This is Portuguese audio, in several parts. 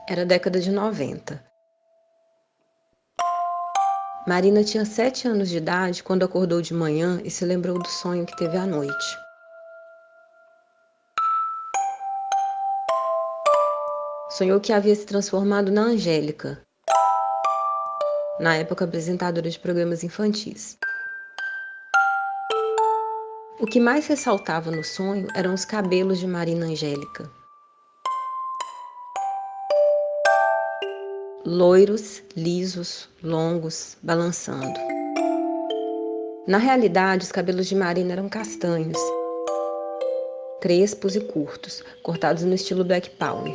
Era a década de 90. Marina tinha 7 anos de idade quando acordou de manhã e se lembrou do sonho que teve à noite. Sonhou que havia se transformado na Angélica, na época apresentadora de programas infantis. O que mais ressaltava no sonho eram os cabelos de Marina Angélica. Loiros, lisos, longos, balançando. Na realidade, os cabelos de Marina eram castanhos, crespos e curtos, cortados no estilo Black Power.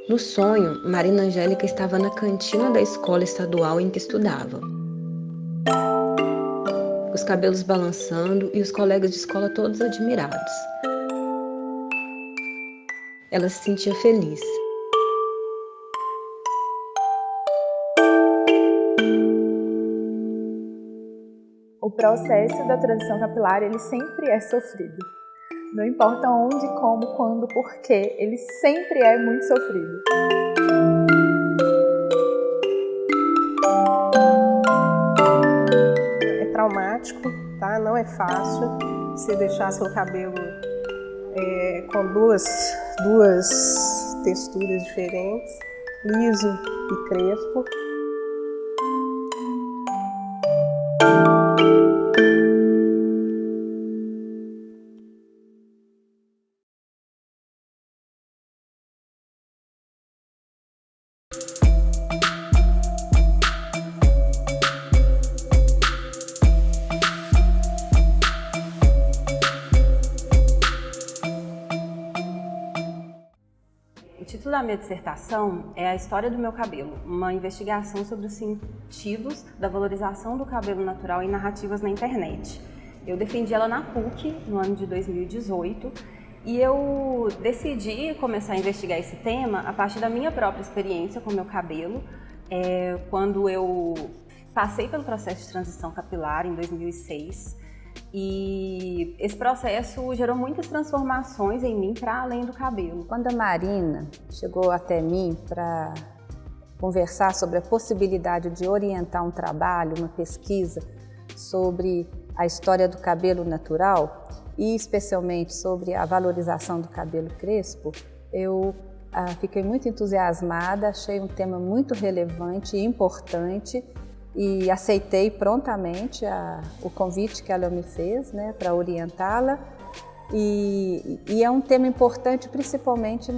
No sonho, Marina Angélica estava na cantina da escola estadual em que estudava. Os cabelos balançando e os colegas de escola todos admirados. Ela se sentia feliz. O processo da transição capilar, ele sempre é sofrido. Não importa onde, como, quando, porquê, ele sempre é muito sofrido. É traumático, tá? Não é fácil você deixar seu cabelo com duas texturas diferentes, liso e crespo. O título da minha dissertação é A História do Meu Cabelo, uma investigação sobre os sentidos da valorização do cabelo natural em narrativas na internet. Eu defendi ela na PUC no ano de 2018 e eu decidi começar a investigar esse tema a partir da minha própria experiência com o meu cabelo, quando eu passei pelo processo de transição capilar em 2006. E esse processo gerou muitas transformações em mim para além do cabelo. Quando a Marina chegou até mim para conversar sobre a possibilidade de orientar um trabalho, uma pesquisa sobre a história do cabelo natural e especialmente sobre a valorização do cabelo crespo, eu fiquei muito entusiasmada, achei um tema muito relevante e importante e aceitei prontamente o convite que ela me fez, né, para orientá-la. E é um tema importante, principalmente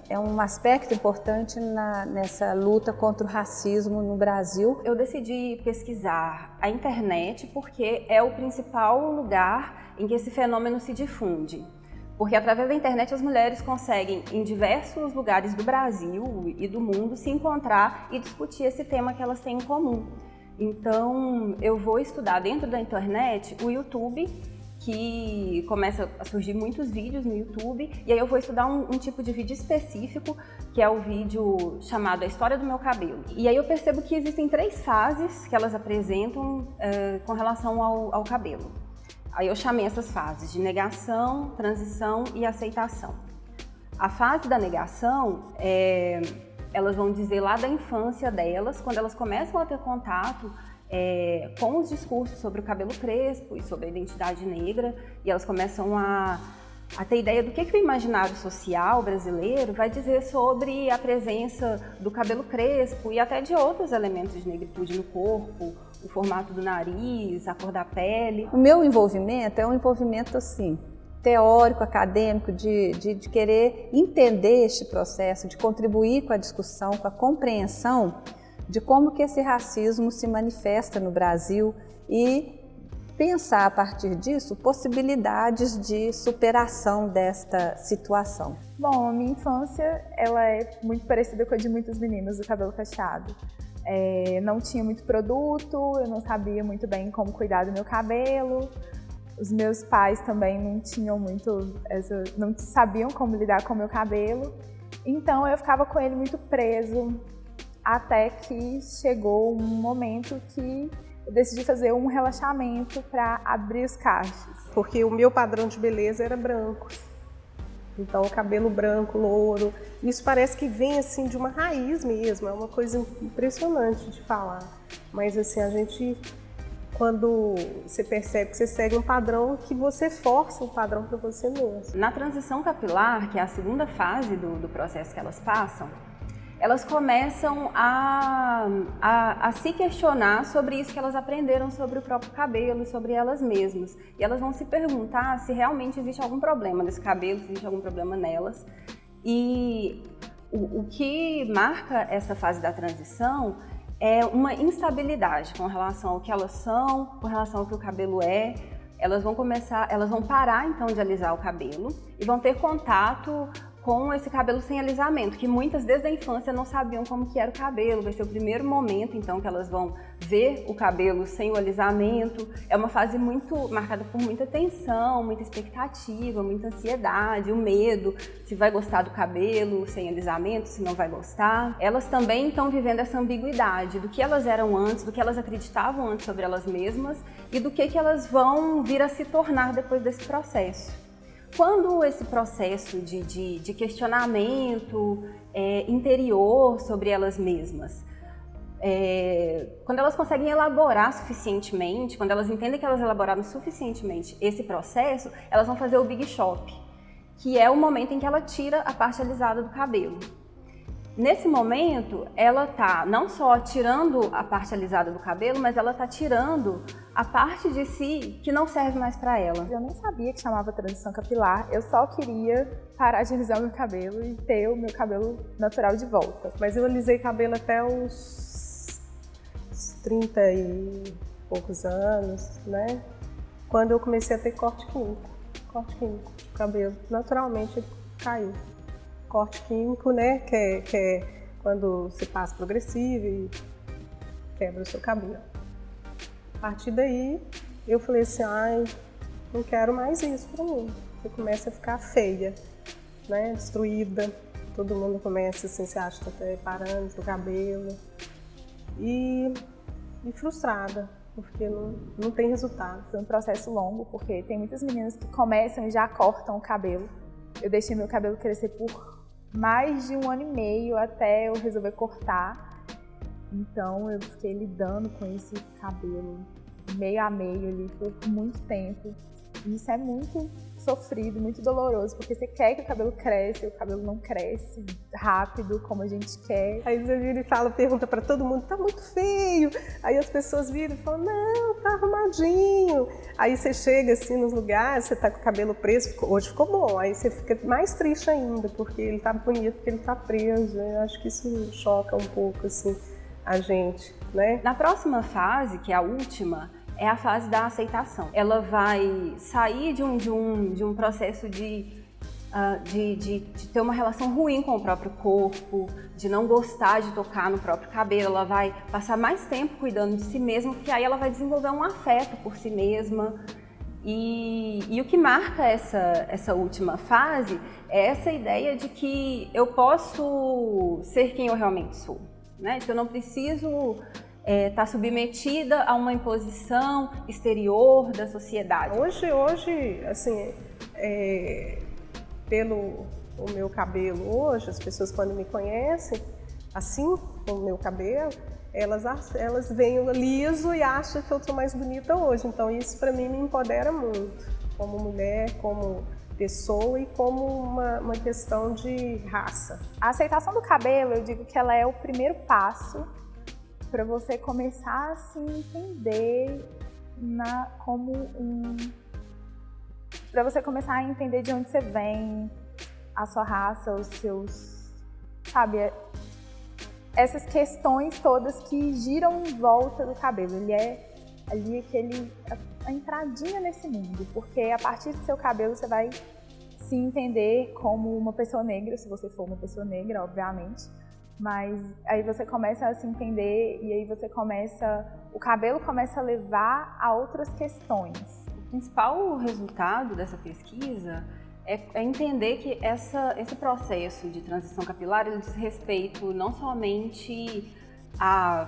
é um aspecto importante nessa luta contra o racismo no Brasil. Eu decidi pesquisar a internet porque é o principal lugar em que esse fenômeno se difunde. Porque através da internet as mulheres conseguem, em diversos lugares do Brasil e do mundo, se encontrar e discutir esse tema que elas têm em comum. Então, eu vou estudar dentro da internet o YouTube, que começa a surgir muitos vídeos no YouTube, e aí eu vou estudar um tipo de vídeo específico, que é o vídeo chamado A História do Meu Cabelo. E aí eu percebo que existem 3 fases que elas apresentam com relação ao cabelo. Aí eu chamei essas fases de negação, transição e aceitação. A fase da negação, elas vão dizer lá da infância delas, quando elas começam a ter contato com os discursos sobre o cabelo crespo e sobre a identidade negra, e elas começam a ter ideia do que o imaginário social brasileiro vai dizer sobre a presença do cabelo crespo e até de outros elementos de negritude no corpo, o formato do nariz, a cor da pele. O meu envolvimento é um envolvimento assim, teórico, acadêmico, de querer entender este processo, de contribuir com a discussão, com a compreensão de como que esse racismo se manifesta no Brasil e pensar a partir disso possibilidades de superação desta situação. Bom, a minha infância ela é muito parecida com a de muitas meninas do cabelo cacheado. Não tinha muito produto, eu não sabia muito bem como cuidar do meu cabelo. Os meus pais também não tinham não sabiam como lidar com o meu cabelo. Então eu ficava com ele muito preso, até que chegou um momento que eu decidi fazer um relaxamento para abrir os cachos. Porque o meu padrão de beleza era branco. Então, o cabelo branco, louro, isso parece que vem assim de uma raiz mesmo, é uma coisa impressionante de falar. Mas assim, a gente, quando você percebe que você segue um padrão, que você força um padrão para você mesmo. Na transição capilar, que é a segunda fase do processo que elas passam, elas começam a se questionar sobre isso que elas aprenderam sobre o próprio cabelo e sobre elas mesmas. E elas vão se perguntar se realmente existe algum problema nesse cabelo, se existe algum problema nelas. E o que marca essa fase da transição é uma instabilidade com relação ao que elas são, com relação ao que o cabelo é. Elas vão parar então de alisar o cabelo e vão ter contato com esse cabelo sem alisamento, que muitas desde a infância não sabiam como que era o cabelo. Vai ser o primeiro momento então que elas vão ver o cabelo sem o alisamento. É uma fase muito marcada por muita tensão, muita expectativa, muita ansiedade, o medo, se vai gostar do cabelo sem alisamento, se não vai gostar. Elas também estão vivendo essa ambiguidade do que elas eram antes, do que elas acreditavam antes sobre elas mesmas e do que elas vão vir a se tornar depois desse processo. Quando esse processo de questionamento interior sobre elas mesmas, quando elas conseguem elaborar suficientemente, quando elas entendem que elas elaboraram suficientemente esse processo, elas vão fazer o Big Shop, que é o momento em que ela tira a parte alisada do cabelo. Nesse momento, ela está não só tirando a parte alisada do cabelo, mas ela está tirando a parte de si que não serve mais para ela. Eu nem sabia que chamava transição capilar, eu só queria parar de alisar o meu cabelo e ter o meu cabelo natural de volta. Mas eu alisei cabelo até uns 30 e poucos anos, né? Quando eu comecei a ter corte químico. O cabelo naturalmente caiu. Corte químico, né, que é quando você passa progressivo e quebra o seu cabelo. A partir daí, eu falei assim, ai, não quero mais isso pra mim. Você começa a ficar feia, né, destruída, todo mundo começa assim, se acha que tá reparando seu cabelo. E frustrada, porque não tem resultado. Foi um processo longo, porque tem muitas meninas que começam e já cortam o cabelo. Eu deixei meu cabelo crescer por mais de 1 ano e meio até eu resolver cortar. Então eu fiquei lidando com esse cabelo meio a meio ali por muito tempo. E isso é muito sofrido, muito doloroso, porque você quer que o cabelo cresça e o cabelo não cresce rápido como a gente quer. Aí você vira e pergunta pra todo mundo, tá muito feio. Aí as pessoas viram e falam, não, tá arrumadinho. Aí você chega assim nos lugares, você tá com o cabelo preso, hoje ficou bom. Aí você fica mais triste ainda, porque ele tá bonito, porque ele tá preso. Eu acho que isso choca um pouco assim a gente, né? Na próxima fase, que é a última, é a fase da aceitação. Ela vai sair de um processo de ter uma relação ruim com o próprio corpo, de não gostar de tocar no próprio cabelo. Ela vai passar mais tempo cuidando de si mesma, porque aí ela vai desenvolver um afeto por si mesma. E o que marca essa última fase é essa ideia de que eu posso ser quem eu realmente sou, né? De que eu não preciso tá submetida a uma imposição exterior da sociedade. Hoje, assim, pelo o meu cabelo hoje, as pessoas quando me conhecem, assim, com o meu cabelo, elas veem liso e acham que eu sou mais bonita hoje. Então isso para mim me empodera muito, como mulher, como pessoa e como uma questão de raça. A aceitação do cabelo, eu digo que ela é o primeiro passo para você começar a se entender para você começar a entender de onde você vem, a sua raça, os seus, sabe, essas questões todas que giram em volta do cabelo. Ele é ali a entradinha nesse mundo, porque a partir do seu cabelo você vai se entender como uma pessoa negra, se você for uma pessoa negra, obviamente. Mas aí você começa a se entender e aí o cabelo começa a levar a outras questões. O principal resultado dessa pesquisa é entender que esse processo de transição capilar ele diz respeito não somente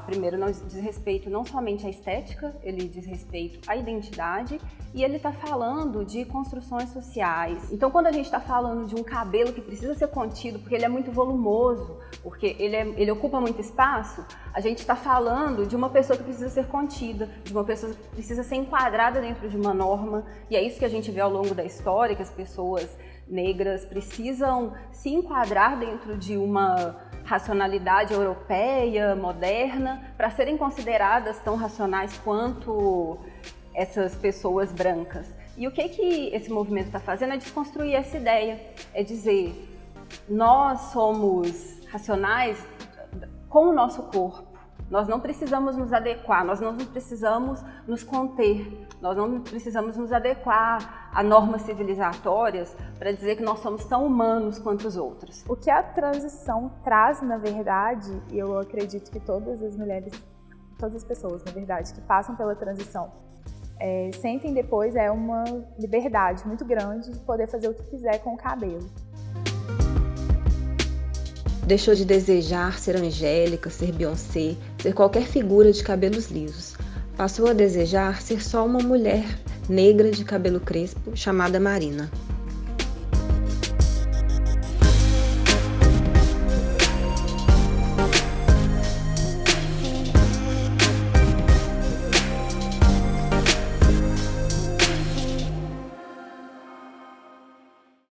Primeiro, não diz respeito não somente à estética, ele diz respeito à identidade e ele está falando de construções sociais. Então, quando a gente está falando de um cabelo que precisa ser contido, porque ele é muito volumoso, porque ele ocupa muito espaço, a gente está falando de uma pessoa que precisa ser contida, de uma pessoa que precisa ser enquadrada dentro de uma norma, e é isso que a gente vê ao longo da história, que as pessoas negras precisam se enquadrar dentro de uma racionalidade europeia, moderna, para serem consideradas tão racionais quanto essas pessoas brancas. E o que esse movimento está fazendo é desconstruir essa ideia, é dizer, nós somos racionais com o nosso corpo, nós não precisamos nos adequar, nós não precisamos nos conter, nós não precisamos nos adequar a normas civilizatórias para dizer que nós somos tão humanos quanto os outros. O que a transição traz, na verdade, e eu acredito que todas as mulheres, todas as pessoas, na verdade, que passam pela transição, sentem depois uma liberdade muito grande de poder fazer o que quiser com o cabelo. Deixou de desejar ser Angélica, ser Beyoncé, ser qualquer figura de cabelos lisos. Passou a desejar ser só uma mulher negra de cabelo crespo chamada Marina.